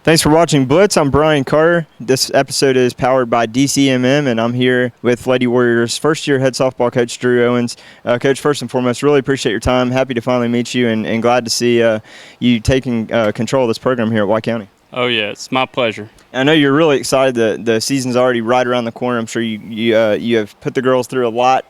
Thanks for watching Blitz. I'm Brian Carter. This episode is powered by DCMM, and I'm here with Lady Warriors first-year head softball coach Drew Owens. Coach, first and foremost, really appreciate your time. Happy to finally meet you, and glad to see you taking control of this program here at White County. Oh, yeah, it's my pleasure. I know you're really excited. The season's already right around the corner. I'm sure you have put the girls through a lot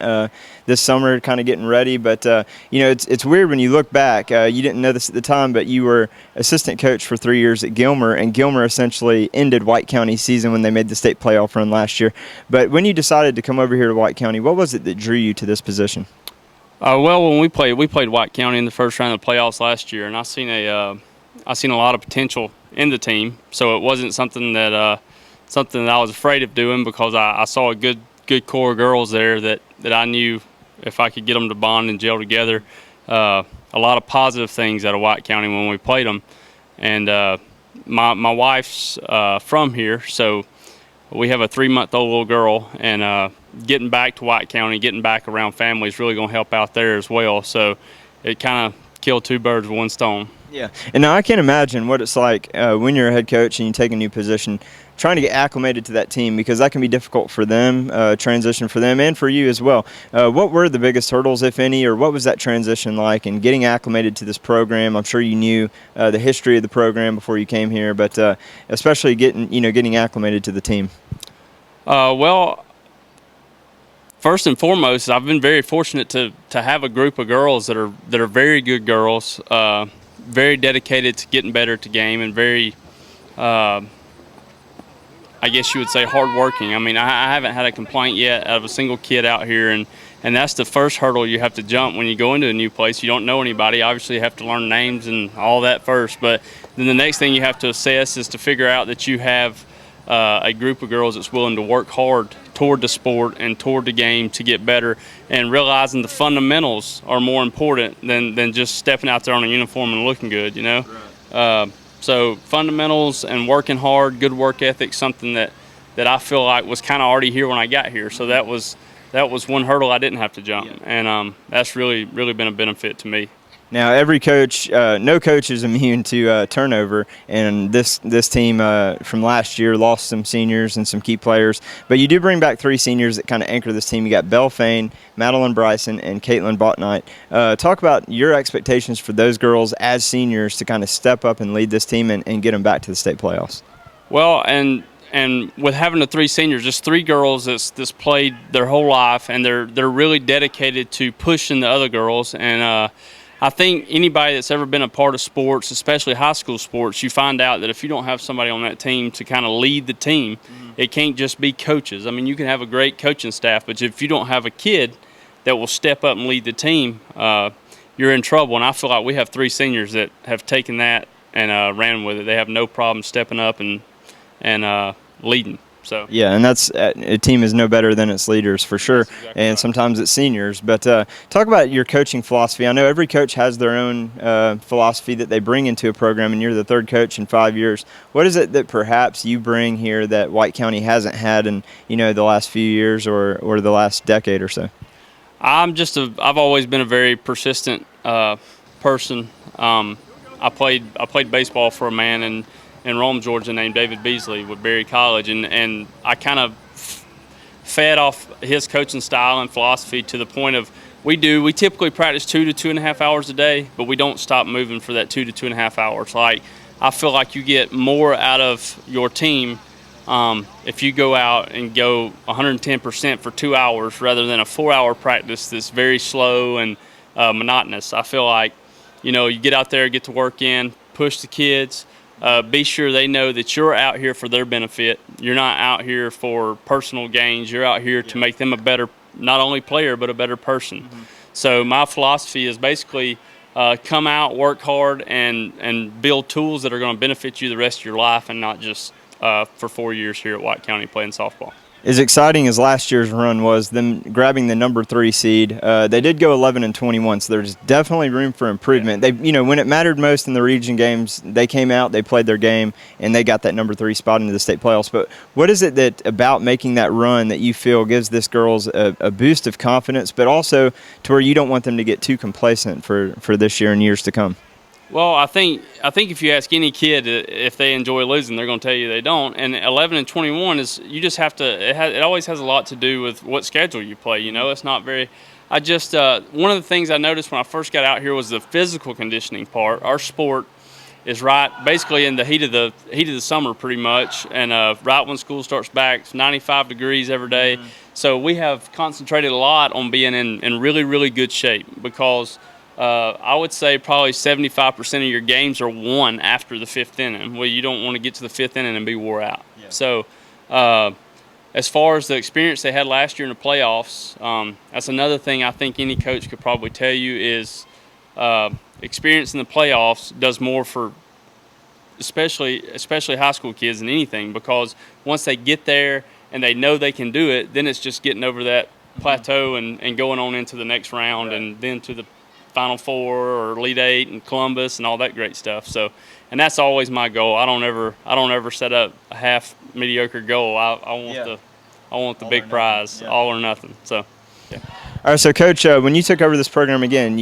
this summer, kind of getting ready. But it's weird when you look back. You didn't know this at the time, but you were assistant coach for 3 years at Gilmer, and Gilmer essentially ended White County's season when they made the state playoff run last year. But when you decided to come over here to White County, what was it that drew you to this position? Well, when we played White County in the first round of the playoffs last year, and I seen a lot of potential in the team, so it wasn't something that I was afraid of doing, because I saw a good core of girls there that I knew if I could get them to bond and gel together, a lot of positive things out of White County when we played them. And my wife's from here, so we have a 3-month-old little girl, and getting back to White County, getting back around family is really going to help out there as well. So it kind of killed two birds with one stone. Yeah, and now I can't imagine what it's like when you're a head coach and you take a new position, trying to get acclimated to that team, because that can be difficult for them, transition for them, and for you as well. What were the biggest hurdles, if any, or what was that transition like in getting acclimated to this program? I'm sure you knew the history of the program before you came here, but especially getting acclimated to the team. Well, first and foremost, I've been very fortunate to have a group of girls that are very good girls, very dedicated to getting better at the game, and very, I guess you would say, hardworking. I mean, I haven't had a complaint yet out of a single kid out here, and that's the first hurdle you have to jump when you go into a new place. You don't know anybody. Obviously, you have to learn names and all that first, but then the next thing you have to assess is to figure out that you have a group of girls that's willing to work hard toward the sport and toward the game to get better, and realizing the fundamentals are more important than just stepping out there on a uniform and looking good, you know? Right. So fundamentals and working hard, good work ethic, something that I feel like was kind of already here when I got here. So that was one hurdle I didn't have to jump, yeah. And that's really been a benefit to me. Now, every coach, no coach is immune to turnover, and this team from last year lost some seniors and some key players. But you do bring back 3 seniors that kind of anchor this team. You got Fain, Madeline Bryson, and Katelyn Bouknight. Talk about your expectations for those girls as seniors to kind of step up and lead this team and get them back to the state playoffs. Well, and with having the 3 seniors, just 3 girls that's played their whole life, and they're really dedicated to pushing the other girls. And I think anybody that's ever been a part of sports, especially high school sports, you find out that if you don't have somebody on that team to kind of lead the team, it can't just be coaches. I mean, you can have a great coaching staff, but if you don't have a kid that will step up and lead the team, you're in trouble. And I feel like we have 3 seniors that have taken that and ran with it. They have no problem stepping up and leading. So. Yeah, and that's a team is no better than its leaders, for sure, exactly, and right. Sometimes it's seniors. But talk about your coaching philosophy. I know every coach has their own philosophy that they bring into a program, and you're the 3rd coach in 5 years. What is it that perhaps you bring here that White County hasn't had in the last few years or the last decade or so? I've always been a very persistent person. I played baseball for a man in Rome, Georgia, named David Beasley with Berry College, and I kind of fed off his coaching style and philosophy to the point of we typically practice 2 to 2.5 hours a day, but we don't stop moving for that 2 to 2.5 hours. Like, I feel like you get more out of your team if you go out and go 110% for 2 hours rather than a 4-hour practice that's very slow and monotonous. I feel like you get out there, get to work in, push the kids. Be sure they know that you're out here for their benefit. You're not out here for personal gains. You're out here to make them a better, not only player, but a better person. Mm-hmm. So my philosophy is basically come out, work hard, and build tools that are going to benefit you the rest of your life, and not just for 4 years here at White County playing softball. As exciting as last year's run was, them grabbing the number 3 seed, they did go 11-21, so there's definitely room for improvement. Yeah. They, when it mattered most in the region games, they came out, they played their game, and they got that number 3 spot into the state playoffs. But what is it that about making that run that you feel gives this girls a boost of confidence, but also to where you don't want them to get too complacent for this year and years to come? Well, I think if you ask any kid if they enjoy losing, they're going to tell you they don't. And 11 and 21 is you just have to. It always has a lot to do with what schedule you play. You know, it's not very. I just one of the things I noticed when I first got out here was the physical conditioning part. Our sport is right basically in the heat of the summer pretty much, and right when school starts back, it's 95 degrees every day. Mm-hmm. So we have concentrated a lot on being in really, really good shape because I would say probably 75% of your games are won after the fifth inning. Well, you don't want to get to the fifth inning and be wore out. Yeah. So as far as the experience they had last year in the playoffs, that's another thing I think any coach could probably tell you is experience in the playoffs does more for especially high school kids than anything, because once they get there and they know they can do it, then it's just getting over that plateau and going on into the next round, right, and then to the Final Four or Elite Eight and Columbus and all that great stuff. So, and that's always my goal. I don't ever set up a half mediocre goal. I want the big prize, all or nothing. So. Yeah. All right, so Coach, when you took over this program again,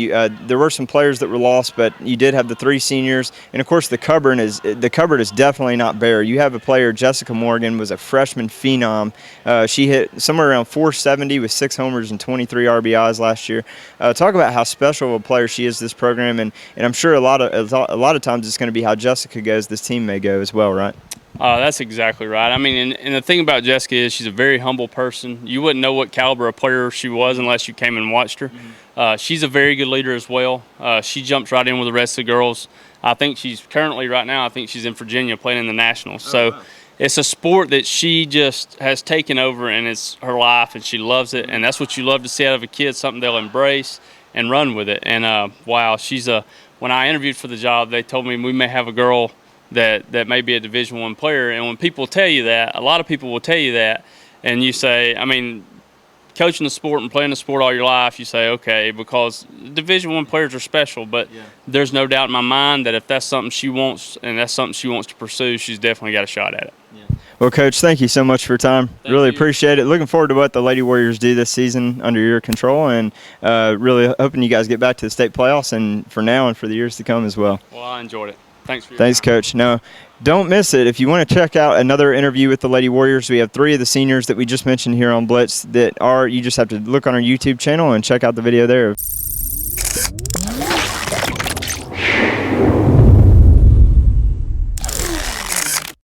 there were some players that were lost, but you did have the 3 seniors, and of course the cupboard is definitely not bare. You have a player, Jessica Morgan, was a freshman phenom. She hit somewhere around 470 with 6 homers and 23 RBIs last year. Talk about how special of a player she is to this program, and I'm sure a lot of times it's going to be how Jessica goes, this team may go as well, right? That's exactly right. I mean, and the thing about Jessica is she's a very humble person. You wouldn't know what caliber of player she was unless you came and watched her. Mm-hmm. She's a very good leader as well. She jumps right in with the rest of the girls. I think she's currently right now, I think she's in Virginia playing in the Nationals. So wow. It's a sport that she just has taken over, and it's her life, and she loves it. And that's what you love to see out of a kid, something they'll embrace and run with it. And, wow, when I interviewed for the job, they told me we may have a girl that may be a Division I player. And when people tell you that, a lot of people will tell you that, and you say, I mean, coaching the sport and playing the sport all your life, you say, okay, because Division I players are special, but there's no doubt in my mind that if that's something she wants and that's something she wants to pursue, she's definitely got a shot at it. Yeah. Well, Coach, thank you so much for your time. Really appreciate it. Looking forward to what the Lady Warriors do this season under your control, and really hoping you guys get back to the state playoffs, and for now and for the years to come as well. Well, I enjoyed it. Thanks, Coach. No, don't miss it. If you want to check out another interview with the Lady Warriors, we have 3 of the seniors that we just mentioned here on Blitz you just have to look on our YouTube channel and check out the video there.